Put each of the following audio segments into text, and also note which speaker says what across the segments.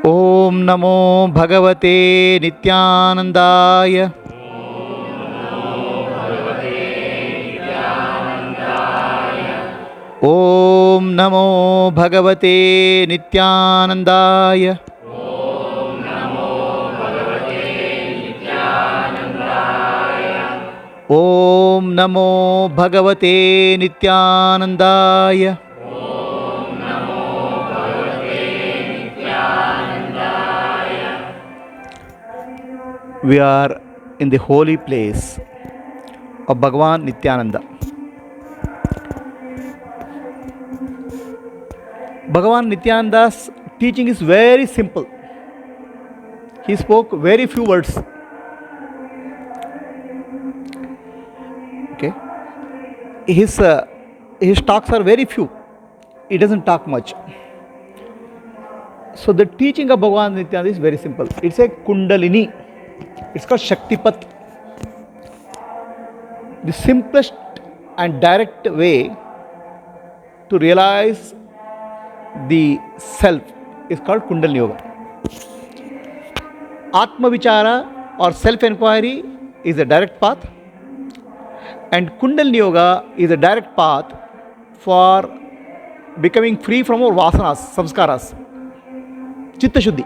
Speaker 1: ओम नमो भगवते नित्यानंदाय। ओम नमो भगवते नित्यानंदाय। ओम नमो भगवते नित्यानंदाय। We are in the holy place of Bhagavan Nityananda. Bhagavan Nityananda's teaching is very simple. He spoke very few words. Okay. His talks are very few. He doesn't talk much. So the teaching of Bhagavan Nityananda is very simple. It's a Kundalini. It's called Shaktipat. The simplest and direct way to realize the self is called Kundalini Yoga. Atma Vichara or self-enquiry is a direct path, and Kundalini Yoga is a direct path for becoming free from our vasanas, samskaras, Chitta Shuddhi.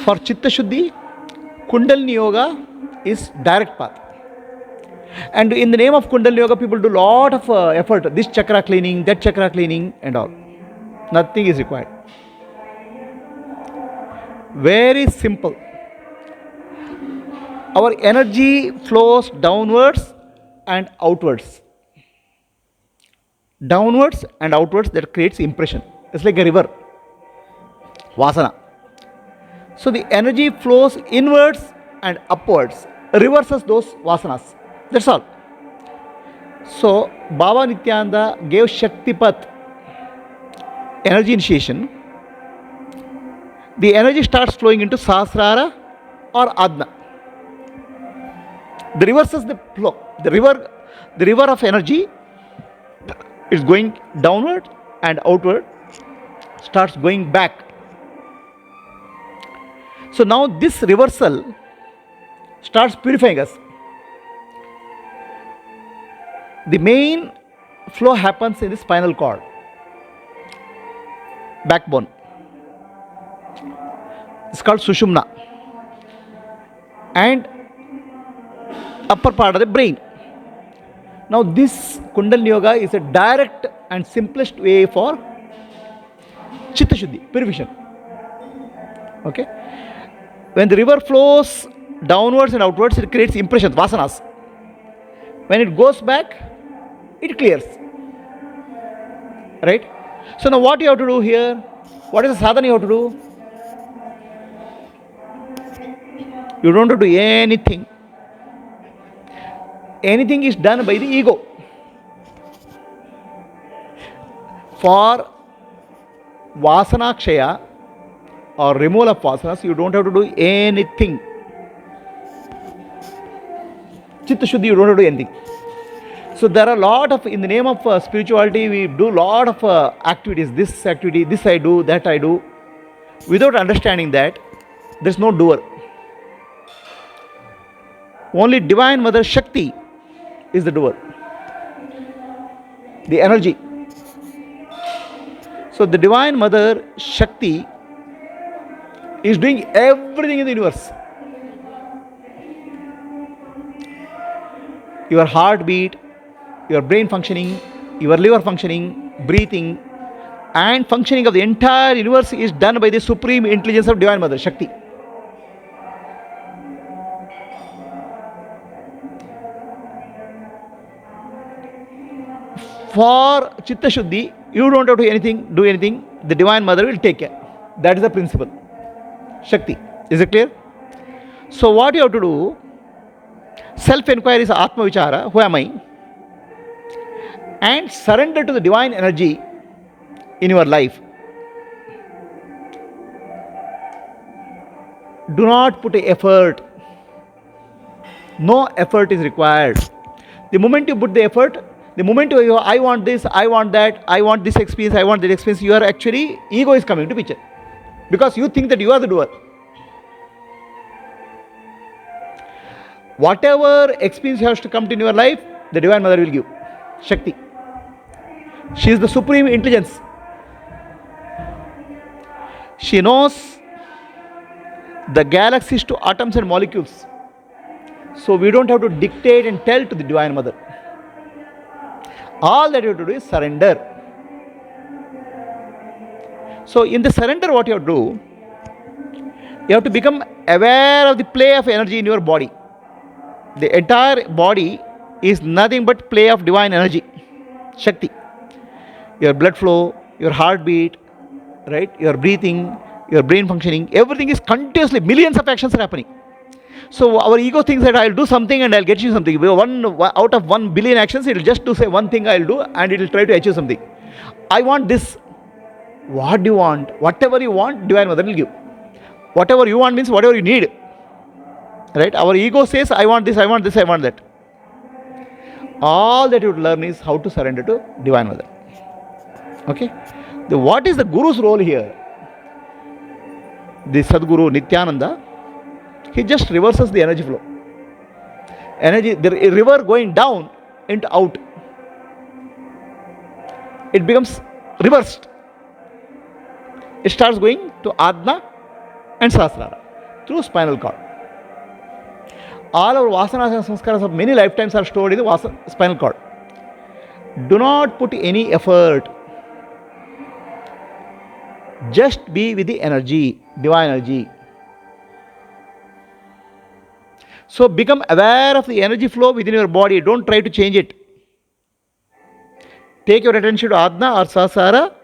Speaker 1: For Chitta Shuddhi, Kundalini Yoga is direct path. And in the name of Kundalini Yoga, people do a lot of effort. This chakra cleaning, that chakra cleaning and all. Nothing is required. Very simple. Our energy flows downwards and outwards. Downwards and outwards, that creates impression. It's like a river. Vasana. So the energy flows inwards and upwards, reverses those vasanas. That's all. So Baba Nityananda gave Shaktipat, energy initiation. The energy starts flowing into Sahasrara or Adna. The reverses the flow. The river of energy is going downward and outward, starts going back. So now this reversal starts purifying us. The main flow happens in the spinal cord, backbone. It's called Sushumna, and upper part of the brain. Now this Kundalini Yoga is a direct and simplest way for Chitta Shuddhi, purification. Okay? When the river flows downwards and outwards, it creates impressions, vasanas. When it goes back, it clears. Right? So now what you have to do here? What is the sadhana you have to do? You don't have to do anything. Anything is done by the ego. For vasana kshaya or removal of vasanas, you don't have to do anything. Chitta Shuddhi, you don't have to do anything. So there are a lot of, in the name of spirituality, we do a lot of activities. This activity, this I do, that I do. Without understanding that, there is no doer. Only Divine Mother Shakti is the doer. The energy. So the Divine Mother Shakti is doing everything in the universe. Your heartbeat, your brain functioning, your liver functioning, breathing, and functioning of the entire universe is done by the supreme intelligence of Divine Mother Shakti. For Chitta Shuddhi, you don't have to do anything. The Divine Mother will take care. That is the principle. Shakti. Is it clear? So what you have to do, self-enquiry is Atma Vichara, who am I? And surrender to the divine energy in your life. Do not put an effort. No effort is required. The moment you put the effort, The moment you I want this, I want that, I want this experience, I want that experience, you are actually, ego is coming to picture. Because you think that you are the doer. Whatever experience has to come to in your life, the Divine Mother will give. Shakti. She is the supreme intelligence. She knows the galaxies to atoms and molecules. So we don't have to dictate and tell to the Divine Mother. All that you have to do is surrender. So in the surrender, what you have to do, you have to become aware of the play of energy in your body. The entire body is nothing but play of divine energy, Shakti. Your blood flow, your heartbeat, right? Your breathing, your brain functioning, everything is continuously, millions of actions are happening. So our ego thinks that I'll do something and I'll get you something. Out of 1 billion actions, it will just do say one thing I'll do and it will try to achieve something. I want this. What do you want? Whatever you want, Divine Mother will give. Whatever you want means whatever you need. Right? Our ego says, I want this, I want this, I want that. All that you would learn is how to surrender to Divine Mother. Okay? What is the Guru's role here? The Sadguru Nityananda, he just reverses the energy flow. Energy, the river going down into out. It becomes reversed. It starts going to Atma and Sahasrara through spinal cord. All our vasanas and sanskaras of many lifetimes are stored in the spinal cord. Do not put any effort. Just be with the energy, divine energy. So become aware of the energy flow within your body. Don't try to change it. Take your attention to Adna or Sahasrara,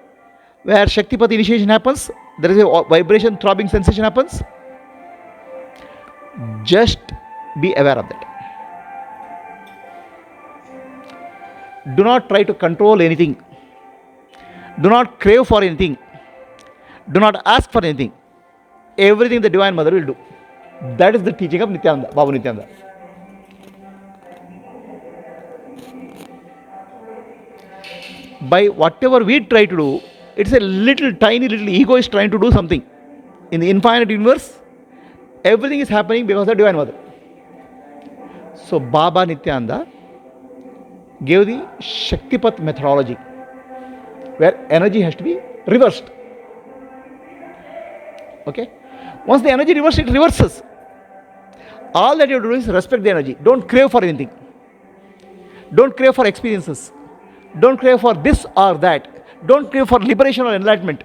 Speaker 1: where Shaktipat initiation happens. There is a vibration, throbbing sensation happens. Just be aware of that. Do not try to control anything. Do not crave for anything. Do not ask for anything. Everything the Divine Mother will do. That is the teaching of Nityananda, Babu Nityananda. By whatever we try to do, it's a little tiny little ego is trying to do something. In the infinite universe, everything is happening because of the Divine Mother. So Baba Nityananda gave the Shaktipat methodology, where energy has to be reversed. Okay? Once the energy reverses, it reverses. All that you have to do is respect the energy. Don't crave for anything. Don't crave for experiences. Don't crave for this or that. Don't crave for liberation or enlightenment.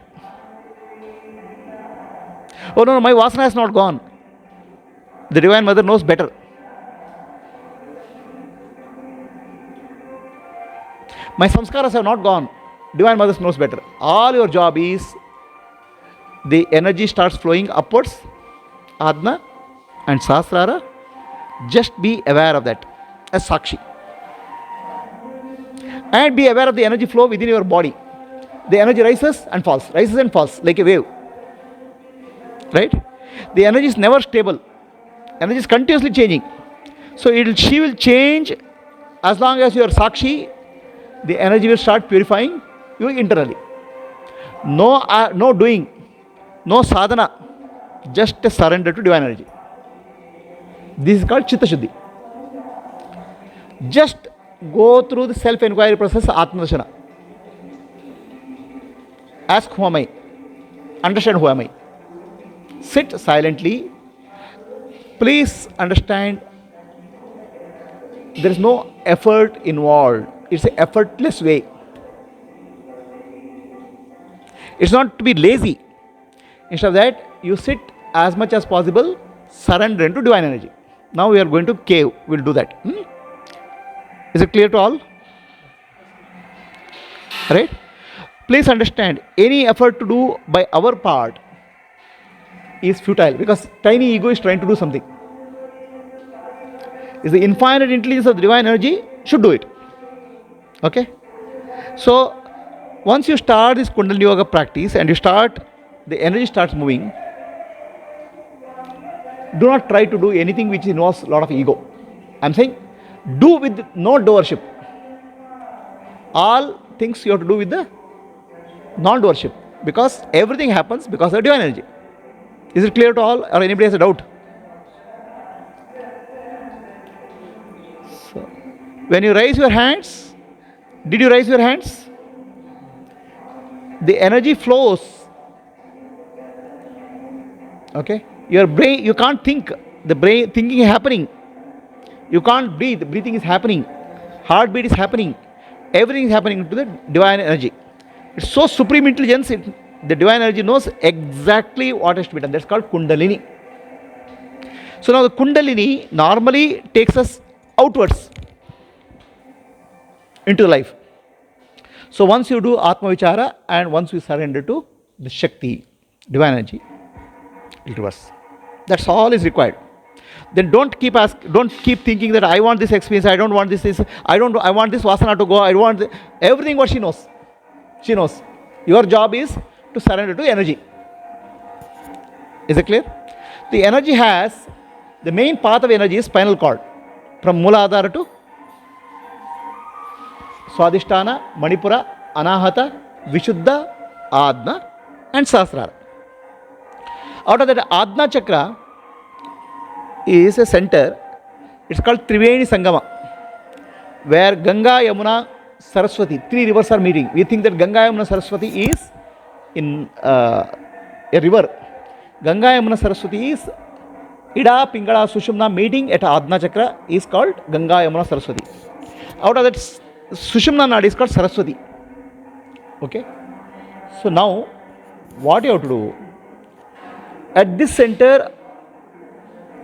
Speaker 1: Oh no, my vasana has not gone. The Divine Mother knows better. My samskaras have not gone. Divine Mother knows better. All your job is the energy starts flowing upwards, Adna and Sahasrara. Just be aware of that as Sakshi. And be aware of the energy flow within your body. The energy rises and falls like a wave. Right? The energy is never stable. Energy is continuously changing. So she will change as long as you are Sakshi. The energy will start purifying you internally. No doing, no sadhana, just a surrender to divine energy. This is called Chitta Shuddhi. Just go through the self-enquiry process, Atma Darshana. Ask who am I? Understand who am I? Sit silently. Please understand there is no effort involved. It's an effortless way. It's not to be lazy. Instead of that, you sit as much as possible, surrender into divine energy. Now we are going to cave. We'll do that. Is it clear to all? Right? Please understand, any effort to do by our part is futile because tiny ego is trying to do something. Is the infinite intelligence of the divine energy should do it. Okay? So, once you start this Kundalini Yoga practice and the energy starts moving, do not try to do anything which involves a lot of ego. I'm saying, do with no doership. all things you have to do with the non-doership, because everything happens because of divine energy. Is it clear to all, or anybody has a doubt? So, when you raise your hands, did you raise your hands? The energy flows. Okay, your brain, you can't think. The brain thinking is happening. You can't breathe. Breathing is happening. Heartbeat is happening. Everything is happening to the divine energy. It's so supreme intelligence. The divine energy knows exactly what has to be done. That's called Kundalini. So now the Kundalini normally takes us outwards into life. So once you do Atma Vichara and once you surrender to the Shakti, divine energy, it reverses. That's all is required. Then don't keep thinking that I want this experience, I don't want this, I want this vasana to go, I want everything what she knows. She knows. Your job is to surrender to energy. Is it clear? The energy has, the main path of energy is spinal cord. From Mooladhara to Swadhisthana, Manipura, Anahata, Vishuddha, Adna and Sahasrara. Out of that, Adna chakra is a center. It's called Triveni Sangama, where Ganga, Yamuna, Saraswati, three rivers are meeting. We think that Ganga, Yamuna, Saraswati is in a river. Ganga, Yamuna, Saraswati is Ida, Pingala, Sushumna meeting at Adna chakra is called Ganga, Yamuna, Saraswati. Out of that, Sushumna Nadi is called Saraswati. Okay. So now, what you have to do? At this center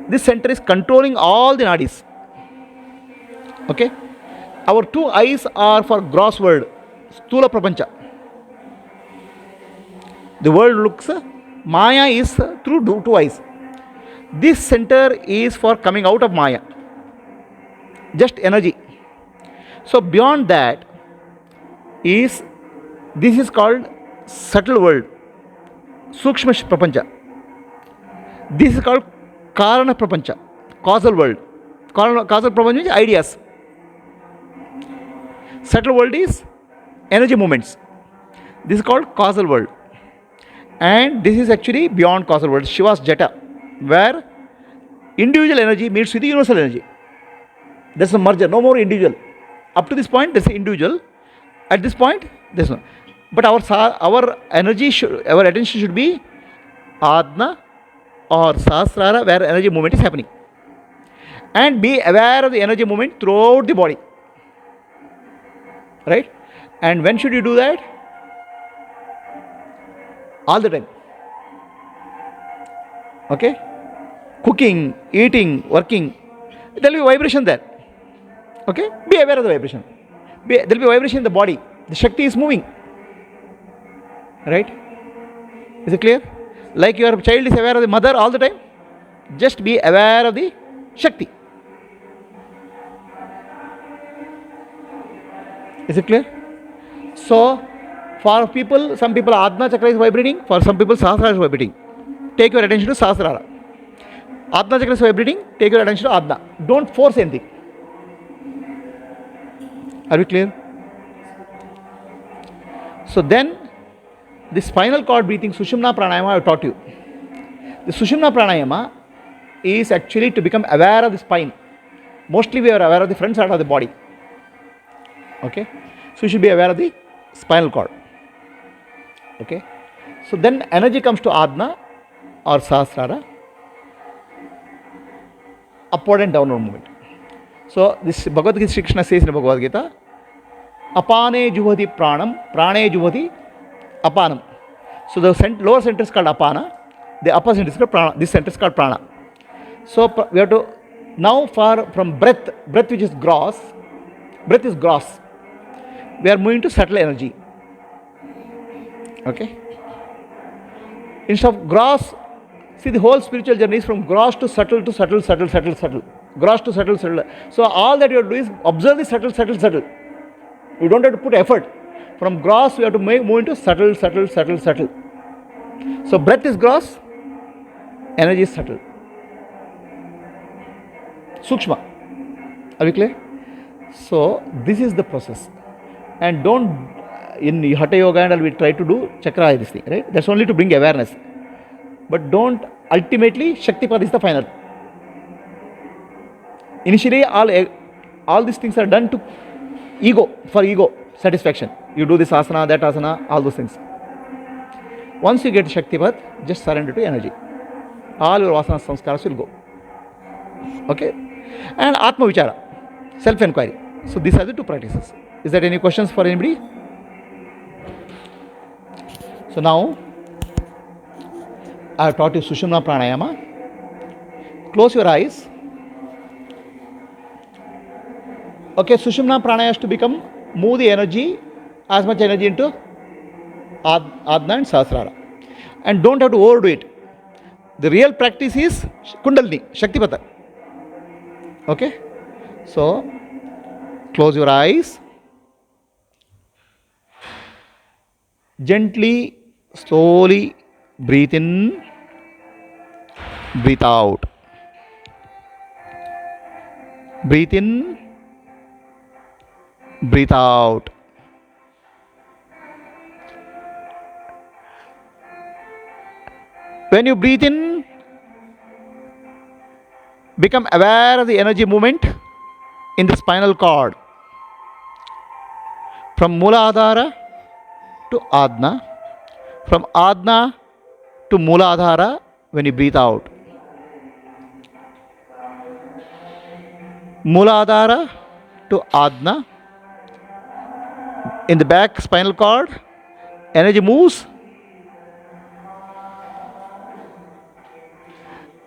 Speaker 1: is controlling all the nadis. Okay. Our two eyes are for gross world, Stula Prapancha. The world looks, Maya is through two eyes. This center is for coming out of Maya, just energy. So beyond that this is called subtle world, Sukshma Prapancha. This is called Karana Prapancha, causal world. Causal Prapancha is ideas. Subtle world is energy movements. This is called causal world. And this is actually beyond causal world, Shiva's Jata, where individual energy meets with the universal energy. There's a merger, no more individual. Up to this point, there's an individual. At this point, there's no. But our energy, our attention should be Adna or Sahasrara, where energy movement is happening. And be aware of the energy movement throughout the body. Right? And when should you do that? All the time. Okay? Cooking, eating, working. There will be vibration there. Okay? Be aware of the vibration. There will be vibration in the body. The Shakti is moving. Right? Is it clear? Like your child is aware of the mother all the time, just be aware of the Shakti. Is it clear? So, for people, some people Adna chakra is vibrating, for some people Sahasrara is vibrating. Take your attention to Sahasrara. Adna chakra is vibrating, take your attention to Adna. Don't force anything. Are we clear? So then, the spinal cord breathing, Sushumna Pranayama, I have taught you. The Sushumna Pranayama is actually to become aware of the spine. Mostly we are aware of the front side of the body. Okay? So you should be aware of the spinal cord. Okay? So then energy comes to Adna or Sahasrara, upward and downward movement. So this Bhagavad Gita, Shri Krishna says in the Bhagavad Gita, Apane juhati pranam, prane juhati apanam. So the lower center is called apana, the upper center is called prana. This center is called prana. So we have to now from breath which is gross, breath is gross. We are moving to subtle energy. Okay. Instead of gross, see the whole spiritual journey is from gross to subtle to subtle, subtle, subtle, subtle. Gross to subtle, subtle. So all that you have to do is observe the subtle, subtle, subtle. You don't have to put effort. From gross, we have to move into subtle, subtle, subtle, subtle. So breath is gross, energy is subtle. Sukshma. Are we clear? So this is the process. And don't, in Hatha Yoga and all, we try to do chakra, this thing, right? That's only to bring awareness. But don't, ultimately, Shaktipat is the final. Initially, all these things are done to for ego satisfaction. You do this asana, that asana, all those things. Once you get Shaktipat, just surrender to energy. All your asana samskaras will go. Okay? And Atma Vichara, self-enquiry. So these are the two practices. Is there any questions for anybody? So now, I have taught you Sushumna Pranayama. Close your eyes. Okay, Sushumna Pranayama has to become, move the energy, as much energy into Adna and Sahasrara. And don't have to overdo it. The real practice is Kundalini, Shaktipata. Okay? So, close your eyes. Gently, slowly breathe in, breathe out. Breathe in, breathe out. When you breathe in, become aware of the energy movement in the spinal cord. From Mooladhara to Adna. From Adna to Mooladhara when you breathe out. Mooladhara to Adna. In the back spinal cord, energy moves.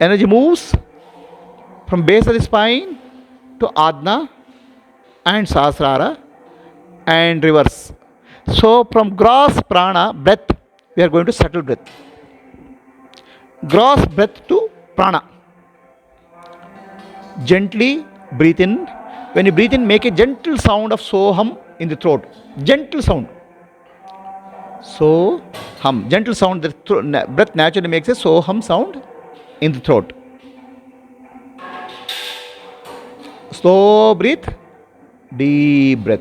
Speaker 1: Energy moves from base of the spine to Adna and Sahasrara and reverse. So from gross prana, breath, we are going to subtle breath. Gross breath to prana. Gently breathe in. When you breathe in, make a gentle sound of soham in the throat. Gentle sound. So-hum. Gentle sound. The breath naturally makes a soham sound in the throat. Slow breath, deep breath.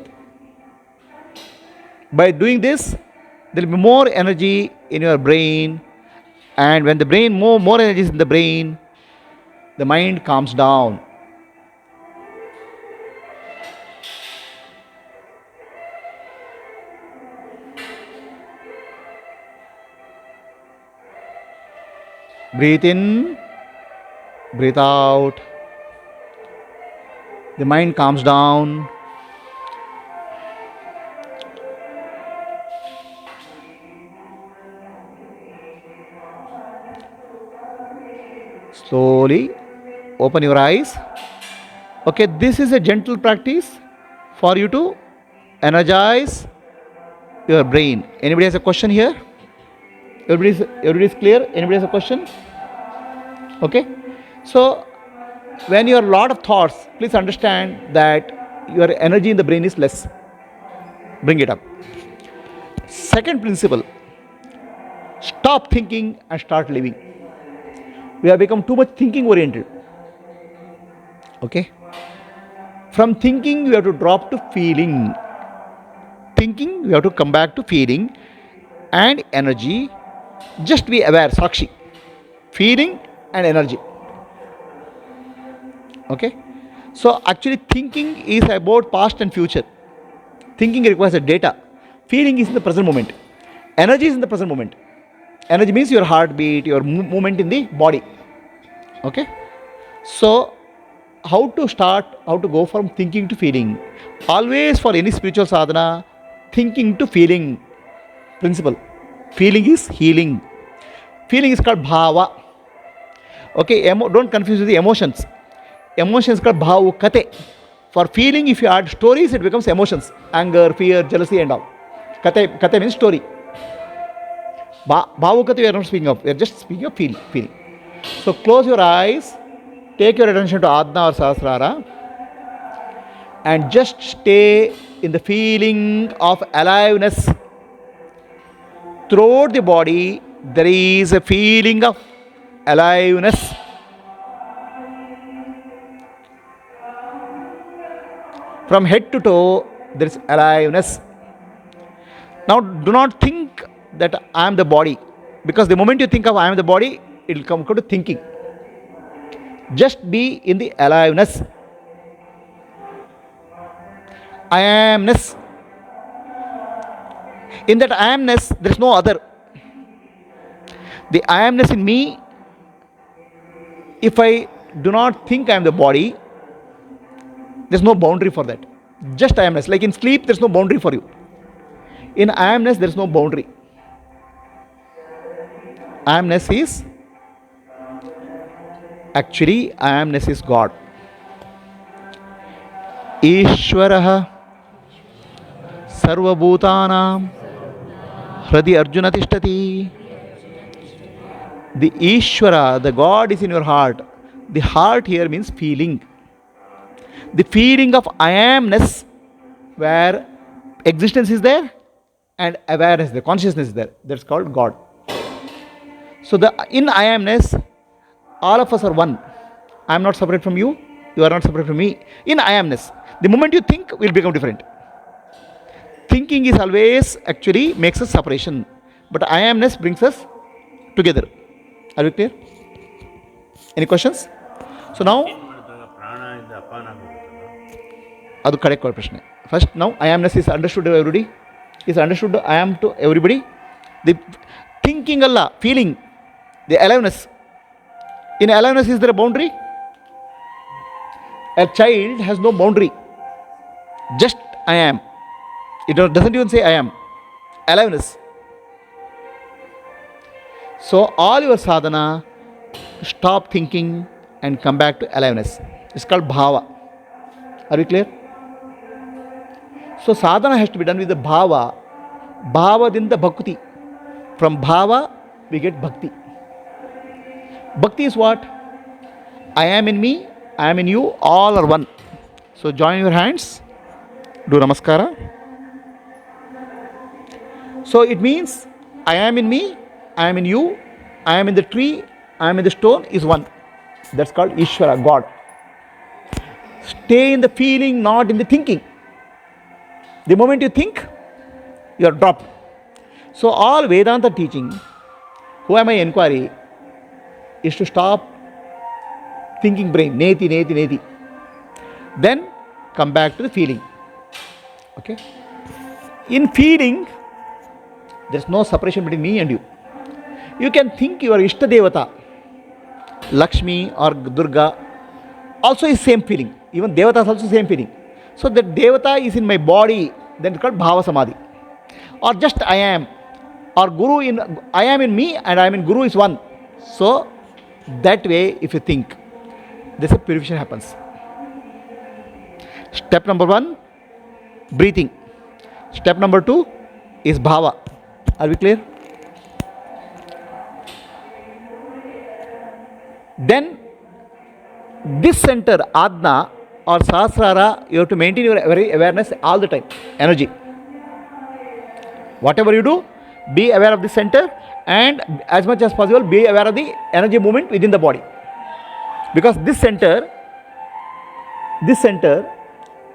Speaker 1: By doing this, there will be more energy in your brain, and when the brain, more energy is in the brain, the mind calms down. Breathe in, breathe out. The mind calms down. Slowly open your eyes. Okay, this is a gentle practice for you to energize your brain. Anybody has a question here? Everybody is clear? Anybody has a question? Okay. So when you have a lot of thoughts, please understand that your energy in the brain is less. Bring it up. Second principle, stop thinking and start living. We have become too much thinking oriented. Okay. From thinking, we have to drop to feeling. Thinking, we have to come back to feeling and energy. Just be aware, Sakshi. Feeling and energy. Okay. So actually thinking is about past and future. Thinking requires a data. Feeling is in the present moment. Energy is in the present moment. Energy means your heartbeat, your movement in the body. Okay. So how to start, how to go from thinking to feeling? Always for any spiritual sadhana, thinking to feeling principle. Feeling is healing. Feeling is called bhava. Okay, don't confuse with the emotions. Emotions called bhavukate. For feeling, if you add stories, it becomes emotions. Anger, fear, jealousy and all. Kate means story. Bhavukate we are not speaking of. We are just speaking of feeling. So close your eyes. Take your attention to Adna or Sahasrara. And just stay in the feeling of aliveness. Throughout the body, there is a feeling of aliveness. From head to toe, there is aliveness. Now do not think that I am the body, because the moment you think of I am the body, it will come to thinking. Just be in the aliveness. I amness. In that I amness, there is no other. The I amness in me, if I do not think I am the body, there is no boundary for that. Just I amness. Like in sleep, there is no boundary for you. In I amness, there is no boundary. I amness is actually, I amness is God. Ishwarah Sarvabhutanam Hradi Arjuna Tishtati. The Ishvara, the God is in your heart. The heart here means feeling. The feeling of I amness, where existence is there and awareness, the consciousness is there. That's called God. So in I amness, all of us are one. I am not separate from you. You are not separate from me. In I amness, the moment you think, will become different. Thinking is always actually makes us separation, but I amness brings us together. Are we clear? Any questions? So now, ಅದು correct ಪ್ರಶ್ನೆ. First, now I amness is understood to everybody. Is understood I am to everybody. The thinking alla, feeling, the aliveness. In aliveness, is there a boundary? A child has no boundary. Just I am. It doesn't even say I am. Aliveness. So all your sadhana, stop thinking and come back to aliveness. It's called bhava. Are we clear? So sadhana has to be done with the bhava. Bhava dinda bhakti. From bhava we get bhakti. Bhakti is what? I am in me, I am in you, all are one. So join your hands, do namaskara. So it means I am in me, I am in you, I am in the tree, I am in the stone is one. That's called Ishvara, God. Stay in the feeling, not in the thinking. The moment you think, you are dropped. So all Vedanta teaching, who am I inquiry, is to stop thinking brain, neti, neti, neti. Then come back to the feeling. Okay? In feeling, there is no separation between me and you. You can think your Ishta Devata, Lakshmi or Durga, also is same feeling. Even Devata is also same feeling. So that Devata is in my body, then it's called Bhava Samadhi. Or just I am. Or Guru in I am in me and I am in Guru is one. So that way, if you think, this is purification happens. Step number 1, breathing. Step number 2 is bhava. Are we clear? Then this center, Adna or Sahasrara, you have to maintain your awareness all the time. Energy. Whatever you do, be aware of the center and as much as possible be aware of the energy movement within the body. Because this center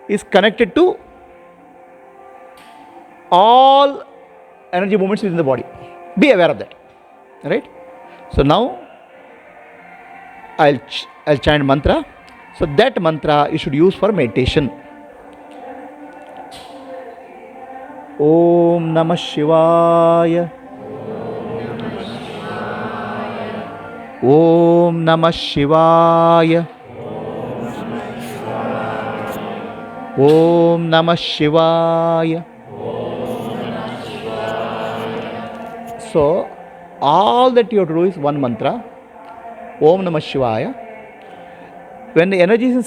Speaker 1: is connected to all energy movements within the body. Be aware of that. Right? So now I'll chant mantra. So that mantra you should use for meditation. Om Namah Shivaya. Om Namah Shivaya. Om Namah Shivaya. So all that you have to do is one mantra. Om Namah Shivaya. When the energy is in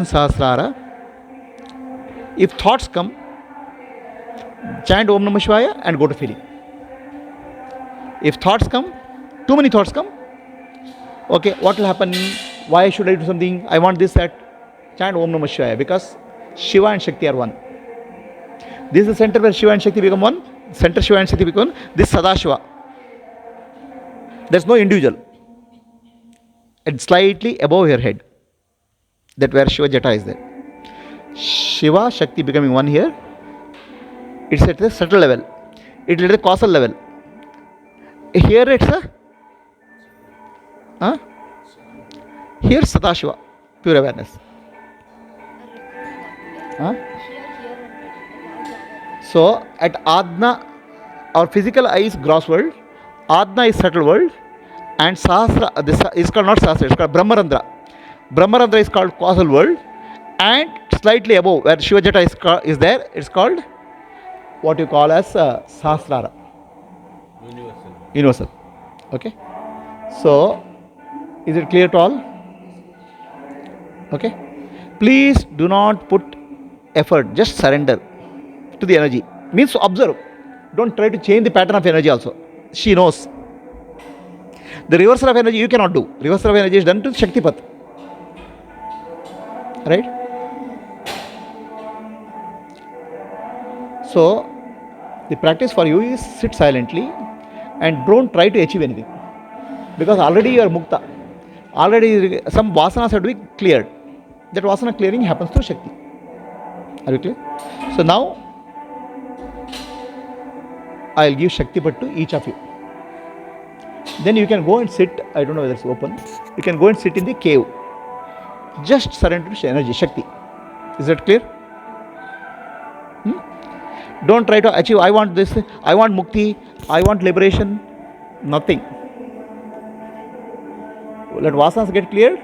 Speaker 1: Sahasrara, if thoughts come, chant Om Namah Shivaya and go to feeling. If thoughts come, too many thoughts come, okay, what will happen? Why should I do something? I want this, that. Chant Om Namah Shivaya, because Shiva and Shakti are one. This is the center where Shiva and Shakti become one. Center Shiva and Shakti become one. This Sadashiva. There is no individual. and slightly above your head. That where Shiva Jata is there. Shiva, Shakti becoming one here. It's at the subtle level. It's at the causal level. Here it's a here Sadashiva, pure awareness. So at Adna, our physical eye is gross world, Adna is subtle world, and Sahasra, this is called not Sahasra, it's called Brahmarandra. Brahmarandra is called causal world, and slightly above where Shiva Jata is there, it's called what you call as Sahasrara. Universal. Okay. So, is it clear to all? Okay. Please do not put effort, just surrender to the energy. Means to observe. Don't try to change the pattern of energy also. She knows. The reversal of energy you cannot do. Reversal of energy is done to Shaktipat. Right? So, the practice for you is sit silently and don't try to achieve anything. Because already you are mukta. Already some vasanas have to be cleared. That vasana clearing happens through Shakti. Are you clear? So now, I will give Shaktipat to each of you. Then you can go and sit, I don't know whether it's open, you can go and sit in the cave. Just surrender to energy, Shakti. Is that clear? Don't try to achieve, I want this, I want mukti, I want liberation. Nothing. Let vasanas get cleared.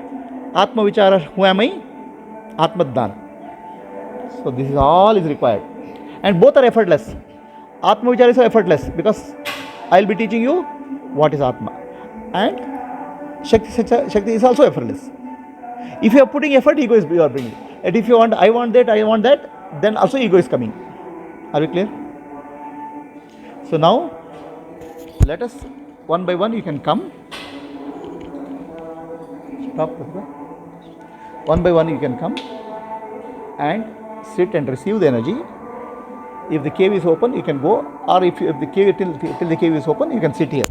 Speaker 1: Atma Vichara, who am I? Atma Dhan. So this is all is required. And both are effortless. Atma Vichara is effortless because I will be teaching you what is Atma. And Shakti is also effortless. If you are putting effort, ego is you are bringing. And if you want, I want that, then also ego is coming. Are we clear? So now, let us one by one you can come. Stop. One by one you can come and sit and receive the energy. If the cave is open, you can go, or if the cave till the cave is open, you can sit here.